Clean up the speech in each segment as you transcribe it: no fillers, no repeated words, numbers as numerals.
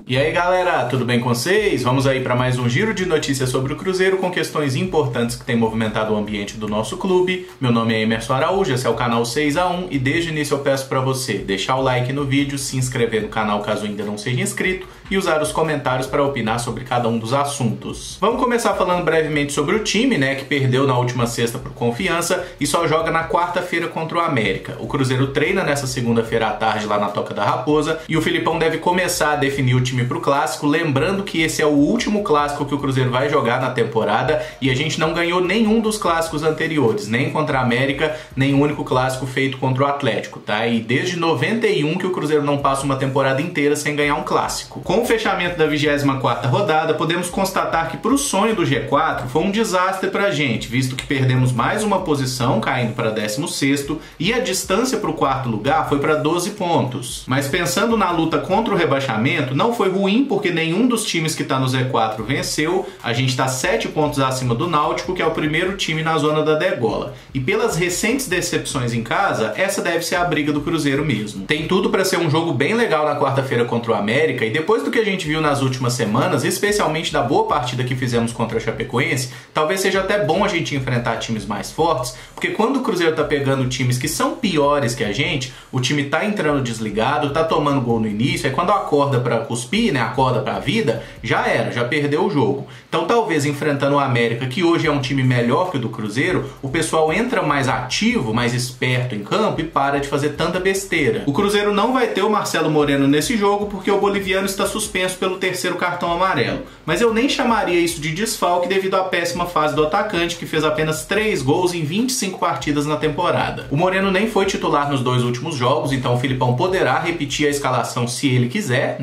E aí galera, tudo bem com vocês? Vamos aí para mais um giro de notícias sobre o Cruzeiro com questões importantes que têm movimentado o ambiente do nosso clube. Meu nome é Emerson Araújo, esse é o canal 6x1 e desde o início eu peço para você deixar o like no vídeo, se inscrever no canal caso ainda não seja inscrito e usar os comentários para opinar sobre cada um dos assuntos. Vamos começar falando brevemente sobre o time, que perdeu na última sexta por Confiança e só joga na quarta-feira contra o América. O Cruzeiro treina nessa segunda-feira à tarde lá na Toca da Raposa e o Filipão deve começar a definir o time para o clássico, lembrando que esse é o último clássico que o Cruzeiro vai jogar na temporada e a gente não ganhou nenhum dos clássicos anteriores, nem contra a América, nem o único clássico feito contra o Atlético, tá? E desde 91 que o Cruzeiro não passa uma temporada inteira sem ganhar um clássico. Com o fechamento da 24ª rodada, podemos constatar que para o sonho do G4 foi um desastre pra gente, visto que perdemos mais uma posição, caindo para 16º, e a distância para o quarto lugar foi para 12 pontos. Mas pensando na luta contra o rebaixamento, não foi ruim porque nenhum dos times que está no Z4 venceu. A gente está 7 pontos acima do Náutico, que é o primeiro time na zona da degola. E pelas recentes decepções em casa, essa deve ser a briga do Cruzeiro mesmo. Tem tudo para ser um jogo bem legal na quarta-feira contra o América, e depois do que a gente viu nas últimas semanas, especialmente da boa partida que fizemos contra a Chapecoense, talvez seja até bom a gente enfrentar times mais fortes, porque quando o Cruzeiro tá pegando times que são piores que a gente, o time tá entrando desligado, tá tomando gol no início, aí quando acorda pra cuspir, acorda pra vida, já era, já perdeu o jogo. Então talvez enfrentando o América, que hoje é um time melhor que o do Cruzeiro, o pessoal entra mais ativo, mais esperto em campo e para de fazer tanta besteira. O Cruzeiro não vai ter o Marcelo Moreno nesse jogo porque o boliviano está suspenso pelo terceiro cartão amarelo. Mas eu nem chamaria isso de desfalque devido à péssima fase do atacante, que fez apenas 3 gols em 25 partidas na temporada. O Moreno nem foi titular nos 2 últimos jogos, então o Filipão poderá repetir a escalação se ele quiser,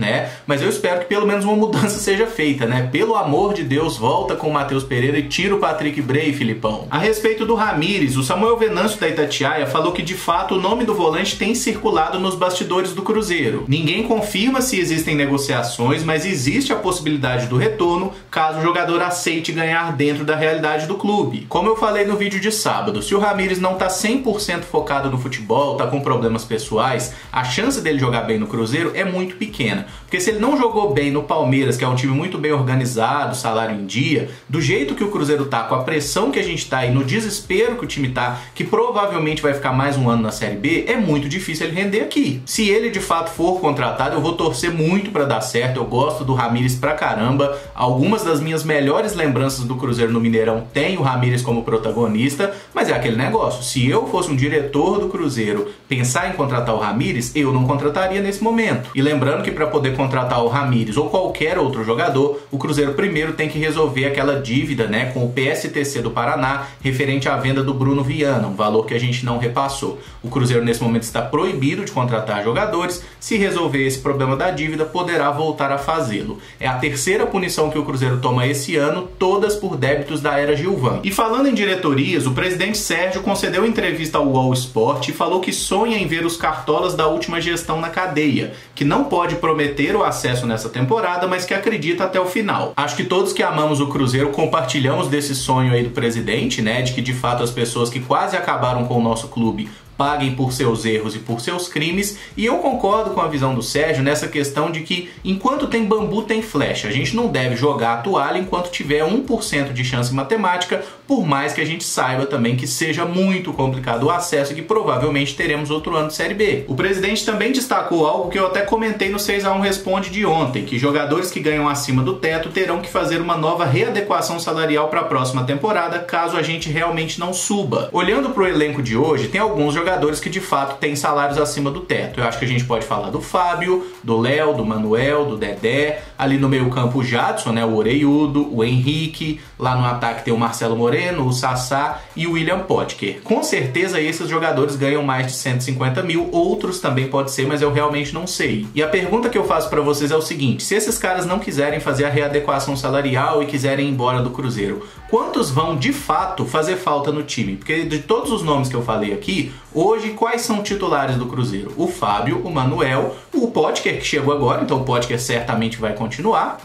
mas eu espero que pelo menos uma mudança seja feita, Pelo amor de Deus, volta com o Matheus Pereira e tira o Patrick Bray, Filipão. A respeito do Ramires, o Samuel Venâncio da Itatiaia falou que de fato o nome do volante tem circulado nos bastidores do Cruzeiro. Ninguém confirma se existem negociações, mas existe a possibilidade do retorno caso o jogador aceite ganhar dentro da realidade do clube. Como eu falei no vídeo de sábado, se o Ramires não tá 100% focado no futebol, tá com problemas pessoais, a chance dele jogar bem no Cruzeiro é muito pequena. Porque se ele não jogou bem no Palmeiras, que é um time muito bem organizado, salário em dia, do jeito que o Cruzeiro tá, com a pressão que a gente tá e no desespero que o time tá, que provavelmente vai ficar mais um ano na Série B, é muito difícil ele render aqui. Se ele de fato for contratado, eu vou torcer muito pra dar certo. Eu gosto do Ramires pra caramba. Algumas das minhas melhores lembranças do Cruzeiro no Mineirão tem o Ramires como protagonista, mas é aquele negócio, se eu fosse um diretor do Cruzeiro pensar em contratar o Ramires, eu não contrataria nesse momento. E lembrando que para poder contratar o Ramires ou qualquer outro jogador, o Cruzeiro primeiro tem que resolver aquela dívida, com o PSTC do Paraná referente à venda do Bruno Viana, um valor que a gente não repassou. O Cruzeiro nesse momento está proibido de contratar jogadores. Se resolver esse problema da dívida, poderá voltar a fazê-lo. É a terceira punição que o Cruzeiro toma esse ano, todas por débitos da era Gilvan. E falando em diretorias, o presidente Sérgio concedeu entrevista ao UOL Sport e falou que sonha em ver os cartolas da última gestão na cadeia, que não pode prometer o acesso nessa temporada, mas que acredita até o final. Acho que todos que amamos o Cruzeiro compartilhamos desse sonho aí do presidente, de que de fato as pessoas que quase acabaram com o nosso clube paguem por seus erros e por seus crimes, e eu concordo com a visão do Sérgio nessa questão de que enquanto tem bambu tem flecha, a gente não deve jogar a toalha enquanto tiver 1% de chance matemática, por mais que a gente saiba também que seja muito complicado o acesso e que provavelmente teremos outro ano de Série B. O presidente também destacou algo que eu até comentei no 6x1 Responde de ontem, que jogadores que ganham acima do teto terão que fazer uma nova readequação salarial para a próxima temporada, caso a gente realmente não suba. Olhando para o elenco de hoje, tem alguns jogadores que de fato têm salários acima do teto. Eu acho que a gente pode falar do Fábio, do Léo, do Manuel, do Dedé, ali no meio campo o Jadson, o Oreiudo, o Henrique, lá no ataque tem o Marcelo Moreno, o Sassá e o William Potker. Com certeza esses jogadores ganham mais de 150 mil, outros também pode ser, mas eu realmente não sei. E a pergunta que eu faço para vocês é o seguinte: se esses caras não quiserem fazer a readequação salarial e quiserem ir embora do Cruzeiro, quantos vão de fato fazer falta no time? Porque de todos os nomes que eu falei aqui, hoje quais são titulares do Cruzeiro? O Fábio, o Manuel, o Potker que chegou agora, então o Potker certamente vai continuar,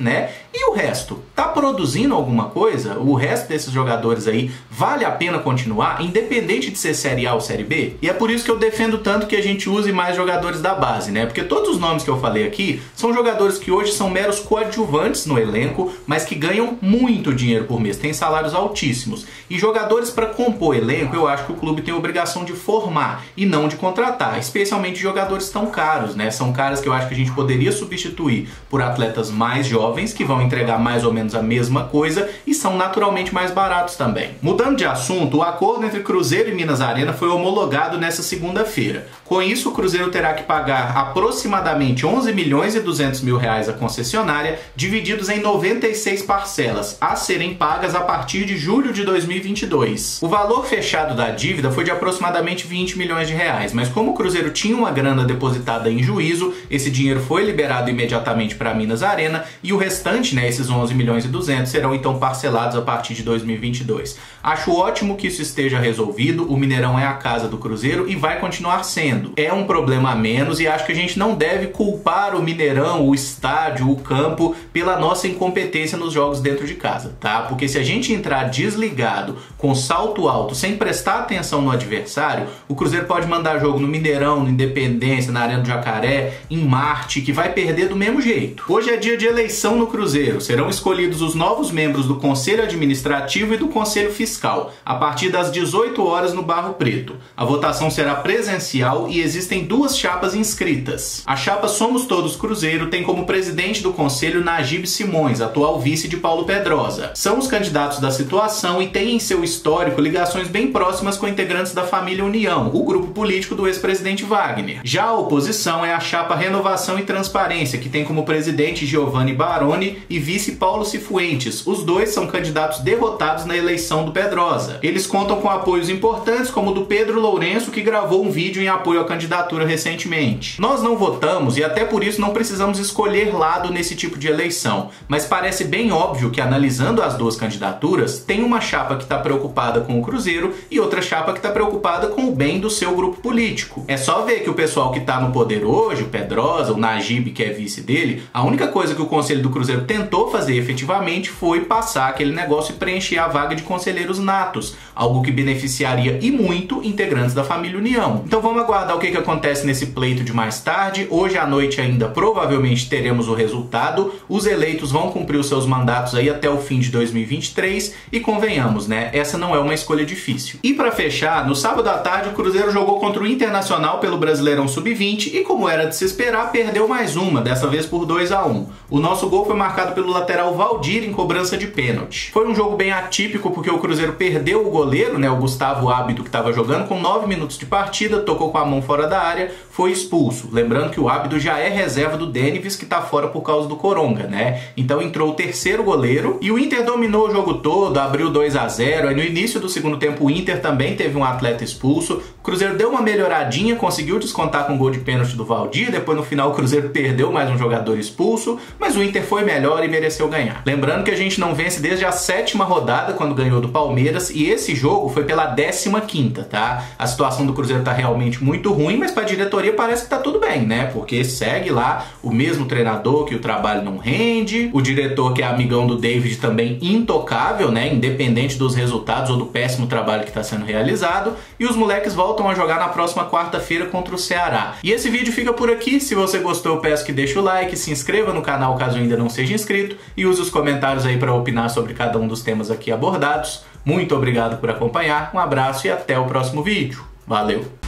E o resto? Tá produzindo alguma coisa? O resto desses jogadores aí vale a pena continuar, independente de ser Série A ou Série B? E é por isso que eu defendo tanto que a gente use mais jogadores da base, né? Porque todos os nomes que eu falei aqui são jogadores que hoje são meros coadjuvantes no elenco, mas que ganham muito dinheiro por mês, têm salários altíssimos. E jogadores para compor elenco, eu acho que o clube tem a obrigação de formar e não de contratar, especialmente jogadores tão caros, né? São caras que eu acho que a gente poderia substituir por atletas mais jovens, que vão entregar mais ou menos a mesma coisa e são naturalmente mais baratos também. Mudando de assunto, o acordo entre Cruzeiro e Minas Arena foi homologado nessa segunda-feira. Com isso, o Cruzeiro terá que pagar aproximadamente 11 milhões e 200 mil reais à concessionária, divididos em 96 parcelas, a serem pagas a partir de julho de 2022. O valor fechado da dívida foi de aproximadamente 20 milhões de reais, mas como o Cruzeiro tinha uma grana depositada em juízo, esse dinheiro foi liberado imediatamente para a Minas Arena e o restante, né, esses 11 milhões e 200, serão então parcelados a partir de 2022. Acho ótimo que isso esteja resolvido, o Mineirão é a casa do Cruzeiro e vai continuar sendo. É um problema a menos e acho que a gente não deve culpar o Mineirão, o estádio, o campo, pela nossa incompetência nos jogos dentro de casa, tá? Porque se a gente entrar desligado, com salto alto, sem prestar atenção no adversário, o Cruzeiro pode mandar jogo no Mineirão, no Independência, na Arena do Jacaré, em Marte, que vai perder do mesmo jeito. Hoje é dia de eleição no Cruzeiro. Serão escolhidos os novos membros do Conselho Administrativo e do Conselho Fiscal, a partir das 18 horas no Barro Preto. A votação será presencial e existem duas chapas inscritas. A chapa Somos Todos Cruzeiro tem como presidente do conselho Najib Simões, atual vice de Paulo Pedrosa. São os candidatos da situação e têm em seu histórico ligações bem próximas com integrantes da família União, o grupo político do ex-presidente Wagner. Já a oposição é a chapa Renovação e Transparência, que tem como presidente Giovanni Baroni e vice Paulo Cifuentes. Os dois são candidatos derrotados na eleição do Pedrosa. Eles contam com apoios importantes, como o do Pedro Lourenço, que gravou um vídeo em apoio à candidatura recentemente. Nós não votamos e até por isso não precisamos escolher lado nesse tipo de eleição, mas parece bem óbvio que, analisando as duas candidaturas, tem uma chapa que está preocupada com o Cruzeiro e outra chapa que está preocupada com o bem do seu grupo político. É só ver que o pessoal que está no poder hoje, o Pedrosa, o Najib, que é vice dele, a única coisa que o Conselho do Cruzeiro tentou fazer efetivamente foi passar aquele negócio e preencher a vaga de conselheiros natos, algo que beneficiaria e muito integrantes da família União. Então vamos aguardar o que acontece nesse pleito de mais tarde. Hoje à noite ainda provavelmente teremos o resultado. Os eleitos vão cumprir os seus mandatos aí até o fim de 2023 e convenhamos, né? Essa não é uma escolha difícil. E para fechar, no sábado à tarde o Cruzeiro jogou contra o Internacional pelo Brasileirão Sub-20 e, como era de se esperar, perdeu mais uma, dessa vez por 2-1. O nosso gol foi marcado pelo lateral Valdir em cobrança de pênalti. Foi um jogo bem atípico porque o Cruzeiro perdeu o goleiro, né, o Gustavo Ábido, que estava jogando com 9 minutos de partida, tocou com a mão fora da área, foi expulso. Lembrando que o Ábido já é reserva do Denivis, que está fora por causa do Coronga, né? Então entrou o terceiro goleiro e o Inter dominou o jogo todo, abriu 2-0. Aí no início do segundo tempo o Inter também teve um atleta expulso. O Cruzeiro deu uma melhoradinha, conseguiu descontar com um gol de pênalti do Valdir. Depois no final o Cruzeiro perdeu mais um jogador expulso, mas o Inter foi melhor e mereceu ganhar. Lembrando que a gente não vence desde a 7ª rodada, quando ganhou do Palmeiras, e esse jogo foi pela 15ª, tá? A situação do Cruzeiro tá realmente muito ruim, mas para a diretoria parece que tá tudo bem, né? Porque segue lá o mesmo treinador que o trabalho não rende, o diretor que é amigão do David também intocável, né? Independente dos resultados ou do péssimo trabalho que está sendo realizado, e os moleques voltam a jogar na próxima quarta-feira contra o Ceará. E esse vídeo fica por aqui. Se você gostou, eu peço que deixe o like, se inscreva no canal caso ainda não seja inscrito e use os comentários aí para opinar sobre cada um dos temas aqui abordados. Muito obrigado por acompanhar, um abraço e até o próximo vídeo. Valeu!